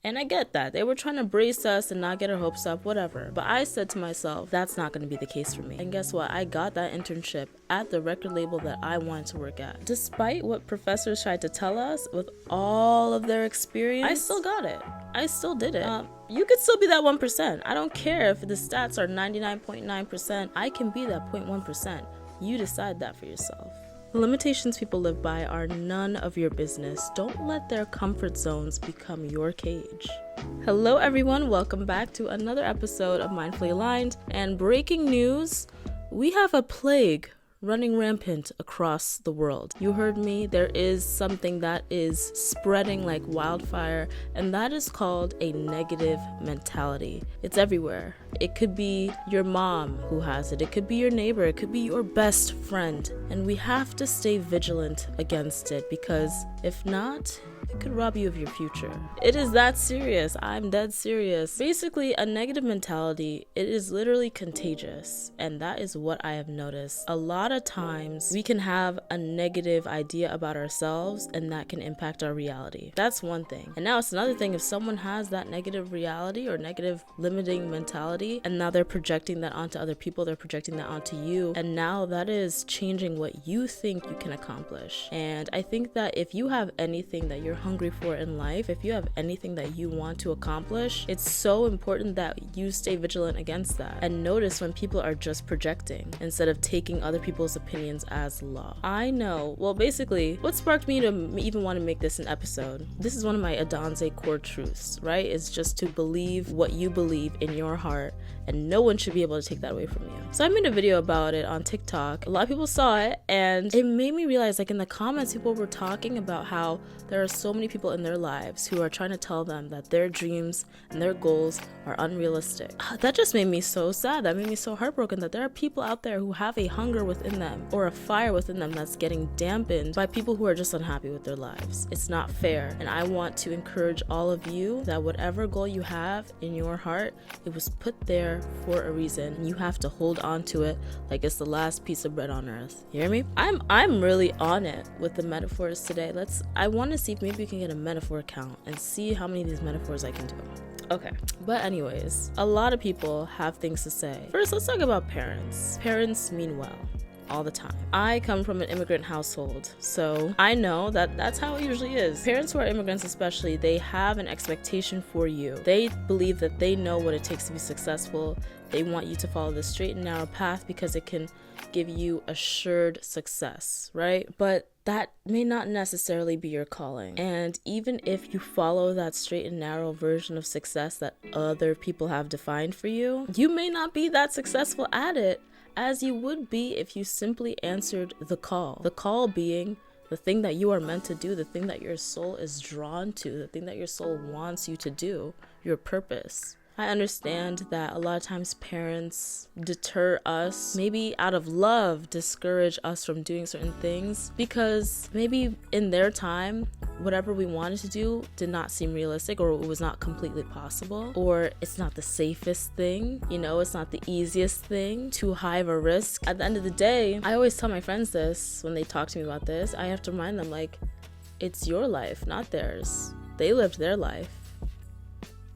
And I get that. They were trying to brace us and not get our hopes up, whatever. But I said to myself, that's not going to be the case for me. And guess what? I got that internship at the record label that I wanted to work at. Despite what professors tried to tell us with all of their experience, I still got it. I still did it. You could still be that 1%. I don't care if the stats are 99.9%. I can be that 0.1%. You decide that for yourself. The limitations people live by are none of your business. Don't let their comfort zones become your cage. Hello everyone, welcome back to another episode of Mindfully Aligned. And breaking news, we have a plague running rampant across the world. You heard me, there is something that is spreading like wildfire, and that is called a negative mentality. It's everywhere. It could be your mom who has it. It could be your neighbor. It could be your best friend. And we have to stay vigilant against it, because if not, it could rob you of your future. It is that serious. I'm dead serious. Basically, a negative mentality, it is literally contagious. And that is what I have noticed. A lot of times we can have a negative idea about ourselves, and that can impact our reality. That's one thing. And now it's another thing if someone has that negative reality or negative limiting mentality, and now they're projecting that onto other people, they're projecting that onto you, and now that is changing what you think you can accomplish. And I think that if you have anything that you're hungry for in life, if you have anything that you want to accomplish, it's so important that you stay vigilant against that and notice when people are just projecting instead of taking other people's opinions as law. I know, well, basically what sparked me to even want to make this an episode, this is one of my Adonze core truths, right? It's just to believe what you believe in your heart, and no one should be able to take that away from you. So I made a video about it on TikTok. A lot of people saw it, and it made me realize, like, in the comments people were talking about how there are so many people in their lives who are trying to tell them that their dreams and their goals are unrealistic. That just made me so sad. That made me so heartbroken that there are people out there who have a hunger within them or a fire within them that's getting dampened by people who are just unhappy with their lives. It's not fair. And I want to encourage all of you that whatever goal you have in your heart, it was put there for a reason, and you have to hold on to it like it's the last piece of bread on earth. You hear me? I'm really on it with the metaphors today. I want to see if maybe we can get a metaphor count and see how many of these metaphors I can do. Okay, but anyways, a lot of people have things to say. First, let's talk about parents. Parents mean well all the time. I come from an immigrant household, so I know that that's how it usually is. Parents who are immigrants especially, they have an expectation for you. They believe that they know what it takes to be successful. They want you to follow the straight and narrow path because it can give you assured success, right? But that may not necessarily be your calling. And even if you follow that straight and narrow version of success that other people have defined for you, you may not be that successful at it as you would be if you simply answered the call. The call being the thing that you are meant to do, the thing that your soul is drawn to, the thing that your soul wants you to do, your purpose. I understand that a lot of times parents deter us, maybe out of love, discourage us from doing certain things because maybe in their time, whatever we wanted to do did not seem realistic, or it was not completely possible, or it's not the safest thing, it's not the easiest thing, too high of a risk. At the end of the day, I always tell my friends this when they talk to me about this. I have to remind them, like, it's your life, not theirs. They lived their life.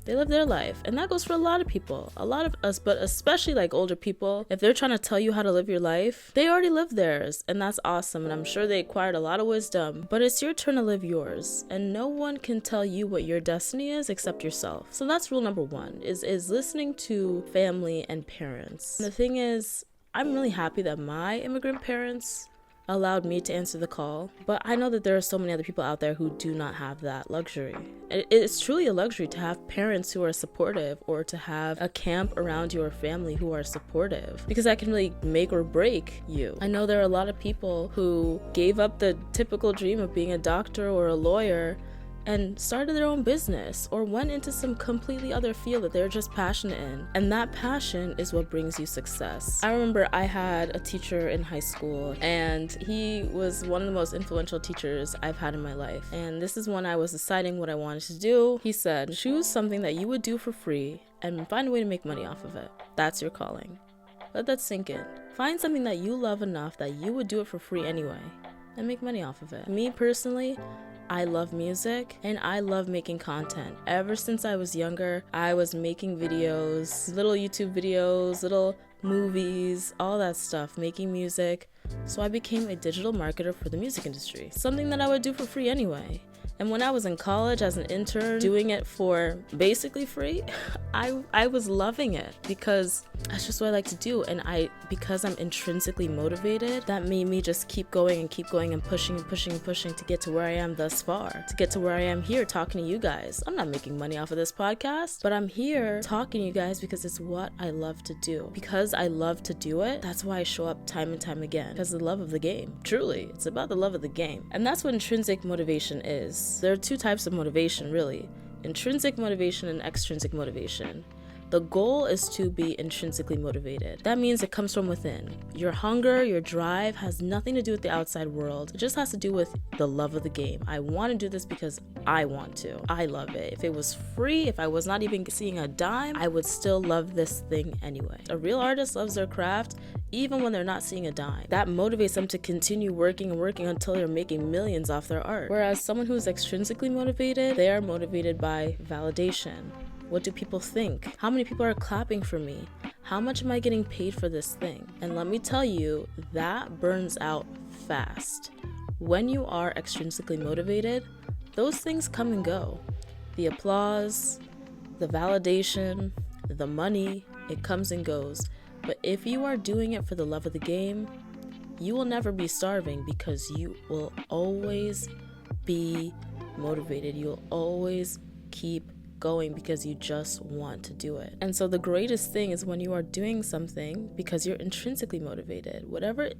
And that goes for a lot of people, a lot of us, but especially like older people. If they're trying to tell you how to live your life, they already lived theirs, and that's awesome, and I'm sure they acquired a lot of wisdom, but it's your turn to live yours, and no one can tell you what your destiny is except yourself. So that's rule number one, is listening to family and parents. And the thing is, I'm really happy that my immigrant parents allowed me to answer the call, but I know that there are so many other people out there who do not have that luxury. It's truly a luxury to have parents who are supportive, or to have a camp around your family who are supportive, because that can really make or break you. I know there are a lot of people who gave up the typical dream of being a doctor or a lawyer and started their own business, or went into some completely other field that they're just passionate in. And that passion is what brings you success. I remember I had a teacher in high school, and he was one of the most influential teachers I've had in my life. And this is when I was deciding what I wanted to do. He said, choose something that you would do for free and find a way to make money off of it. That's your calling. Let that sink in. Find something that you love enough that you would do it for free anyway and make money off of it. Me personally, I love music and I love making content. Ever since I was younger, I was making videos, little YouTube videos, little movies, all that stuff, making music. So I became a digital marketer for the music industry, something that I would do for free anyway. And when I was in college as an intern, doing it for basically free, I was loving it because that's just what I like to do. And because I'm intrinsically motivated, that made me just keep going and pushing to get to where I am thus far, to get to where I am here talking to you guys. I'm not making money off of this podcast, but I'm here talking to you guys because it's what I love to do. Because I love to do it, that's why I show up time and time again, because of the love of the game. Truly, it's about the love of the game. And that's what intrinsic motivation is. There are two types of motivation, really. Intrinsic motivation and extrinsic motivation. The goal is to be intrinsically motivated. That means it comes from within. Your hunger, your drive has nothing to do with the outside world. It just has to do with the love of the game. I want to do this because I want to. I love it. If it was free, if I was not even seeing a dime, I would still love this thing anyway. A real artist loves their craft even when they're not seeing a dime. That motivates them to continue working until they're making millions off their art. Whereas someone who's extrinsically motivated, they are motivated by validation. What do people think? How many people are clapping for me? How much am I getting paid for this thing? And let me tell you, that burns out fast. When you are extrinsically motivated, those things come and go. The applause, the validation, the money, it comes and goes. But if you are doing it for the love of the game, you will never be starving because you will always be motivated. You'll always keep going because you just want to do it. And so the greatest thing is when you are doing something because you're intrinsically motivated. Whatever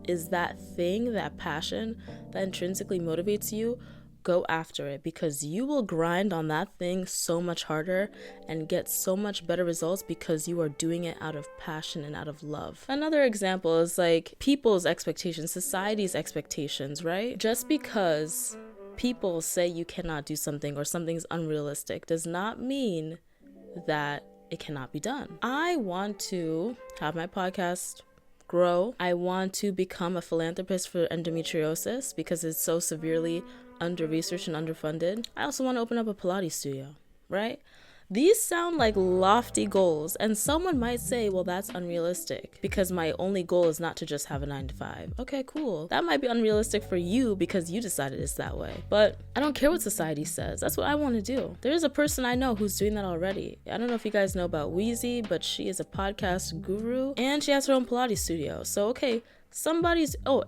is that thing, that passion that intrinsically motivates you, go after it because you will grind on that thing so much harder and get so much better results because you are doing it out of passion and out of love. Another example is like people's expectations, society's expectations, right? Just because people say you cannot do something or something's unrealistic does not mean that it cannot be done. I want to have my podcast grow. I want to become a philanthropist for endometriosis because it's so severely under-researched and underfunded. I also want to open up a Pilates studio, right? These sound like lofty goals, and someone might say, well, that's unrealistic because my only goal is not to just have a 9-to-5. Okay, cool. That might be unrealistic for you because you decided it's that way. But I don't care what society says. That's what I want to do. There is a person I know who's doing that already. I don't know if you guys know about Wheezy, but she is a podcast guru and she has her own Pilates studio. So, okay,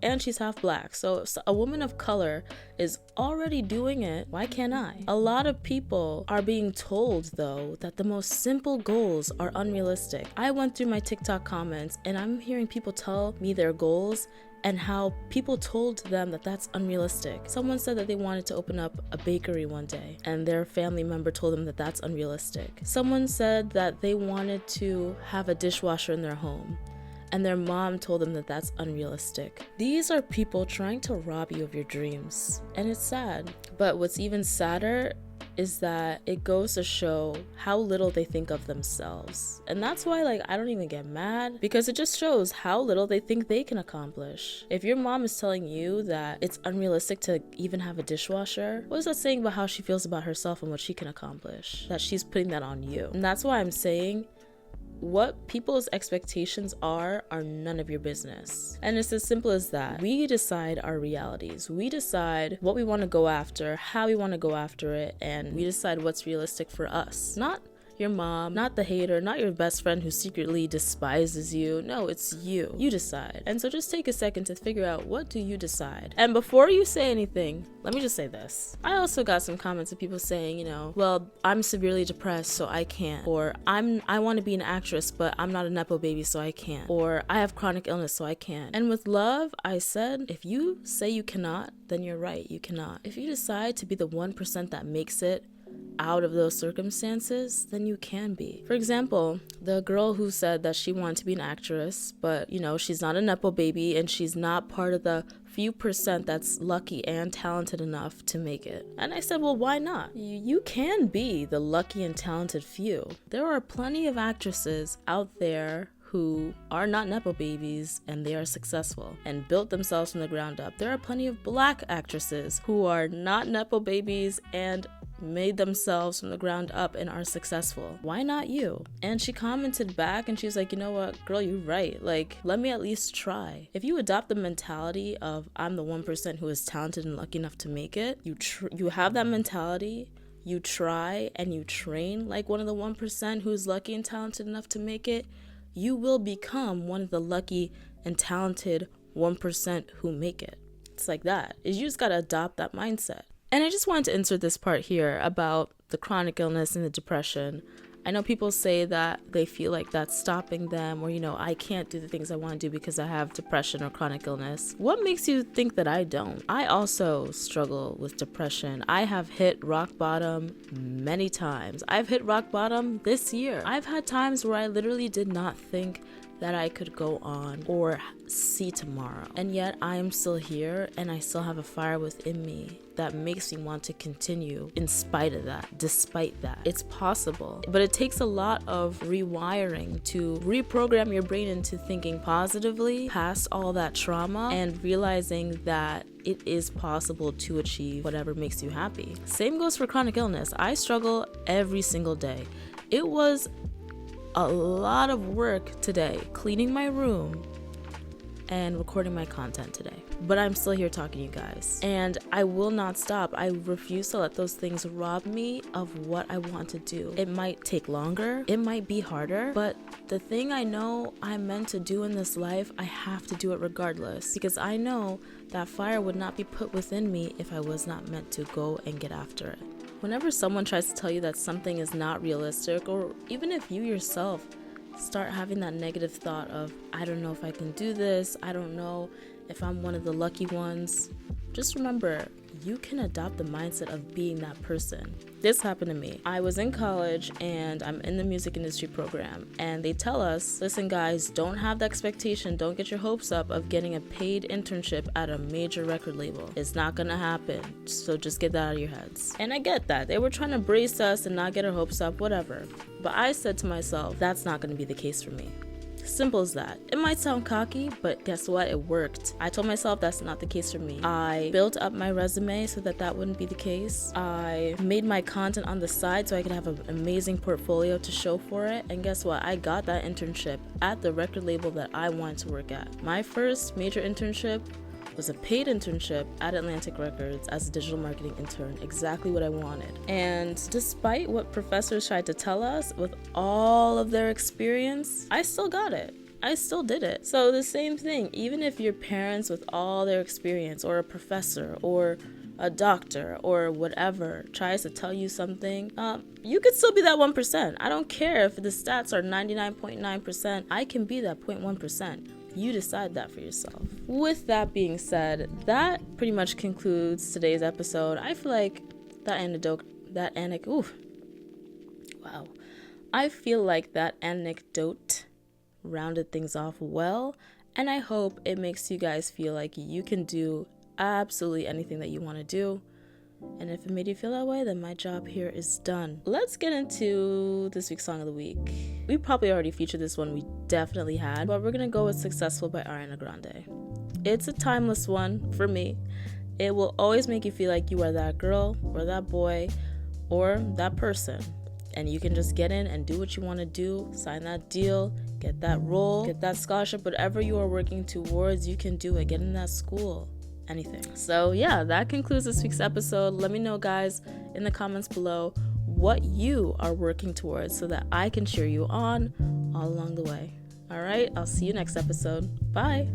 and she's half black. So a woman of color is already doing it. Why can't I? A lot of people are being told, though, that the most simple goals are unrealistic. I went through my TikTok comments and I'm hearing people tell me their goals and how people told them that that's unrealistic. Someone said that they wanted to open up a bakery one day and their family member told them that that's unrealistic. Someone said that they wanted to have a dishwasher in their home and their mom told them that that's unrealistic. These are people trying to rob you of your dreams, and it's sad. But what's even sadder is that it goes to show how little they think of themselves. And that's why, I don't even get mad, because it just shows how little they think they can accomplish. If your mom is telling you that it's unrealistic to even have a dishwasher, what is that saying about how she feels about herself and what she can accomplish? That she's putting that on you. And that's why I'm saying what people's expectations are none of your business. And it's as simple as that. We decide our realities. We decide what we want to go after, how we want to go after it, and we decide what's realistic for us. Not your mom, not the hater, not your best friend who secretly despises you. No, it's you. You decide. And so just take a second to figure out, what do you decide? And before you say anything, let me just say this. I also got some comments of people saying, well, I'm severely depressed, so I can't. Or I want to be an actress, but I'm not a Nepo baby, so I can't. Or I have chronic illness, so I can't. And with love, I said, if you say you cannot, then you're right, you cannot. If you decide to be the 1% that makes it out of those circumstances, then you can be. For example, the girl who said that she wanted to be an actress, but she's not a Nepo baby and she's not part of the few percent that's lucky and talented enough to make it. And I said, well, why not? You can be the lucky and talented few. There are plenty of actresses out there who are not Nepo babies and they are successful and built themselves from the ground up. There are plenty of Black actresses who are not Nepo babies and made themselves from the ground up and are successful. Why not you? And she commented back and she was like, you know what, girl, you're right. Like, let me at least try. If you adopt the mentality of I'm the 1% who is talented and lucky enough to make it, you have that mentality, you try and you train like one of the 1% who's lucky and talented enough to make it, you will become one of the lucky and talented 1% who make it. It's like that. You just gotta adopt that mindset. And I just wanted to insert this part here about the chronic illness and the depression. I know people say that they feel like that's stopping them, or, I can't do the things I want to do because I have depression or chronic illness. What makes you think that I don't? I also struggle with depression. I have hit rock bottom many times. I've hit rock bottom this year. I've had times where I literally did not think that I could go on or see tomorrow. And yet I am still here and I still have a fire within me that makes me want to continue in spite of that, despite that. It's possible, but it takes a lot of rewiring to reprogram your brain into thinking positively past all that trauma and realizing that it is possible to achieve whatever makes you happy. Same goes for chronic illness. I struggle every single day. It was a lot of work today, cleaning my room and recording my content today. But I'm still here talking to you guys. And I will not stop. I refuse to let those things rob me of what I want to do. It might take longer, it might be harder, but the thing I know I'm meant to do in this life, I have to do it regardless. Because I know that fire would not be put within me if I was not meant to go and get after it. Whenever someone tries to tell you that something is not realistic, or even if you yourself start having that negative thought of, I don't know if I can do this, I don't know if I'm one of the lucky ones, just remember, you can adopt the mindset of being that person. This happened to me. I was in college and I'm in the music industry program, and they tell us, listen guys, don't have the expectation, don't get your hopes up of getting a paid internship at a major record label. It's not gonna happen, so just get that out of your heads. And I get that. They were trying to brace us and not get our hopes up, whatever. But I said to myself, that's not gonna be the case for me. Simple as that. It might sound cocky, but guess what? It worked. I told myself that's not the case for me. I built up my resume so that wouldn't be the case. I made my content on the side so I could have an amazing portfolio to show for it. And guess what? I got that internship at the record label that I wanted to work at. My first major internship was a paid internship at Atlantic Records as a digital marketing intern, exactly what I wanted. And despite what professors tried to tell us with all of their experience, I still got it. I still did it. So the same thing, even if your parents with all their experience, or a professor, or a doctor, or whatever tries to tell you something, you could still be that 1%. I don't care if the stats are 99.9%, I can be that 0.1%. You decide that for yourself. With that being said, that pretty much concludes today's episode. I feel like I feel like that anecdote rounded things off well, and I hope it makes you guys feel like you can do absolutely anything that you want to do. And if it made you feel that way, then my job here is done. Let's get into this week's song of the week. We probably already featured this one, we definitely had, but we're gonna go with Successful by Ariana Grande. It's a timeless one for me. It will always make you feel like you are that girl or that boy or that person, and you can just get in and do what you want to do, sign that deal, get that role, get that scholarship, whatever you are working towards, you can do it. Get in that school. Anything. So yeah, that concludes this week's episode. Let me know, guys, in the comments below what you are working towards so that I can cheer you on all along the way. All right, I'll see you next episode. Bye.